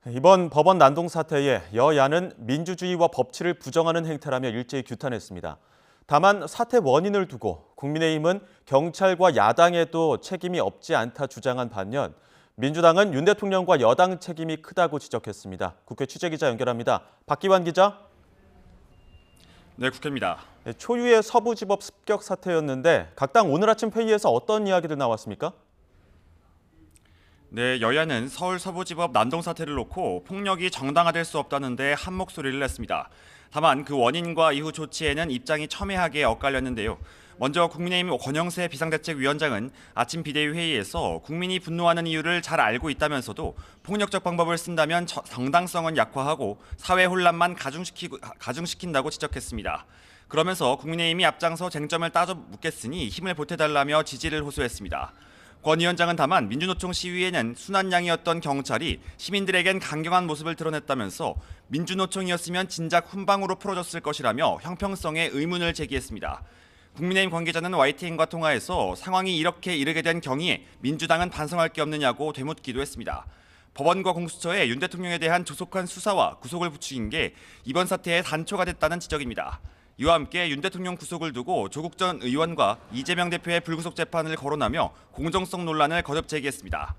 이번 법원 난동 사태에 여야는 민주주의와 법치를 부정하는 행태라며 일제히 규탄했습니다. 다만 사태 원인을 두고 국민의힘은 경찰과 야당에도 책임이 없지 않다 주장한 반면 민주당은 윤 대통령과 여당 책임이 크다고 지적했습니다. 국회 취재기자 연결합니다. 박기환 기자. 네, 국회입니다. 초유의 서부지법 습격 사태였는데 각 당 오늘 아침 회의에서 어떤 이야기들 나왔습니까? 네, 여야는 서울 서부지법 난동 사태를 놓고 폭력이 정당화될 수 없다는데 한 목소리를 냈습니다. 다만 그 원인과 이후 조치에는 입장이 첨예하게 엇갈렸는데요. 먼저 국민의힘 권영세 비상대책위원장은 아침 비대위 회의에서 국민이 분노하는 이유를 잘 알고 있다면서도 폭력적 방법을 쓴다면 정당성은 약화하고 사회 혼란만 가중시킨다고 지적했습니다. 그러면서 국민의힘이 앞장서 쟁점을 따져 묻겠으니 힘을 보태달라며 지지를 호소했습니다. 권 위원장은 다만 민주노총 시위에는 순한양이었던 경찰이 시민들에겐 강경한 모습을 드러냈다면서 민주노총이었으면 진작 훈방으로 풀어줬을 것이라며 형평성에 의문을 제기했습니다. 국민의힘 관계자는 YTN과 통화에서 상황이 이렇게 이르게 된 경위에 민주당은 반성할 게 없느냐고 되묻기도 했습니다. 법원과 공수처에 윤 대통령에 대한 조속한 수사와 구속을 부추긴 게 이번 사태의 단초가 됐다는 지적입니다. 이와 함께 윤 대통령 구속을 두고 조국 전 의원과 이재명 대표의 불구속 재판을 거론하며 공정성 논란을 거듭 제기했습니다.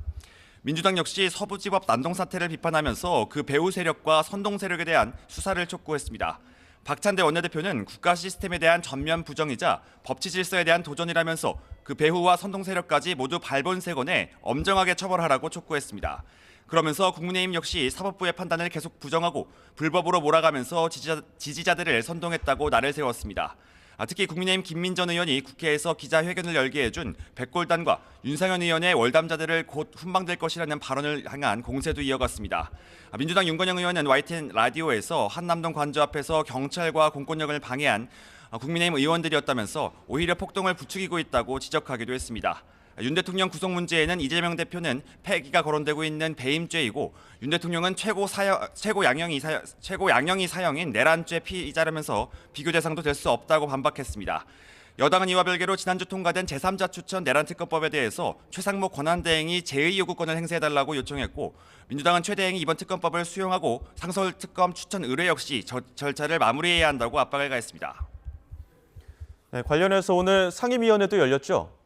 민주당 역시 서부지법 난동 사태를 비판하면서 그 배후 세력과 선동 세력에 대한 수사를 촉구했습니다. 박찬대 원내대표는 국가 시스템에 대한 전면 부정이자 법치 질서에 대한 도전이라면서 그 배후와 선동 세력까지 모두 발본색원에 엄정하게 처벌하라고 촉구했습니다. 그러면서 국민의힘 역시 사법부의 판단을 계속 부정하고 불법으로 몰아가면서 지지자들을 선동했다고 날을 세웠습니다. 특히 국민의힘 김민전 의원이 국회에서 기자회견을 열게 해준 백골단과 윤상현 의원의 월담자들을 곧 훈방될 것이라는 발언을 향한 공세도 이어갔습니다. 민주당 윤건영 의원은 YTN 라디오에서 한남동 관저 앞에서 경찰과 공권력을 방해한 국민의힘 의원들이었다면서 오히려 폭동을 부추기고 있다고 지적하기도 했습니다. 윤 대통령 구속 문제에는 이재명 대표는 폐기가 거론되고 있는 배임죄이고 윤 대통령은 최고 양형이 사형인 내란죄 피의자라면서 비교 대상도 될 수 없다고 반박했습니다. 여당은 이와 별개로 지난주 통과된 제3자 추천 내란특검법에 대해서 최상목 권한대행이 제의 요구권을 행사해달라고 요청했고 민주당은 최 대행이 이번 특검법을 수용하고 상설특검 추천 의뢰 역시 절차를 마무리해야 한다고 압박을 가했습니다. 네, 관련해서 오늘 상임위원회도 열렸죠?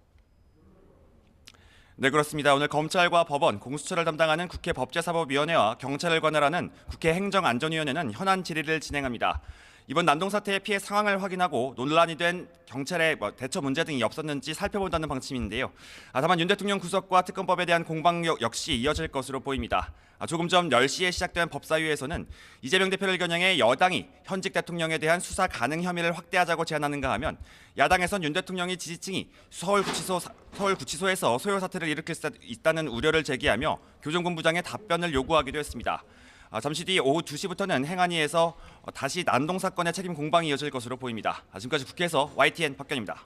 네, 그렇습니다. 오늘 검찰과 법원, 공수처를 담당하는 국회 법제사법위원회와 경찰을 관할하는 국회 행정안전위원회는 현안 질의를 진행합니다. 이번 난동 사태의 피해 상황을 확인하고 논란이 된 경찰의 대처 문제 등이 없었는지 살펴본다는 방침인데요. 다만 윤 대통령 구속과 특검법에 대한 공방 역시 이어질 것으로 보입니다. 조금 전 10시에 시작된 법사위에서는 이재명 대표를 겨냥해 여당이 현직 대통령에 대한 수사 가능 혐의를 확대하자고 제안하는가 하면 야당에선 윤 대통령이 지지층이 서울구치소에서 소요 사태를 일으킬 수 있다는 우려를 제기하며 교정본부장의 답변을 요구하기도 했습니다. 잠시 뒤 오후 2시부터는 행안위에서 다시 난동 사건의 책임 공방이 이어질 것으로 보입니다. 지금까지 국회에서 YTN 박견입니다.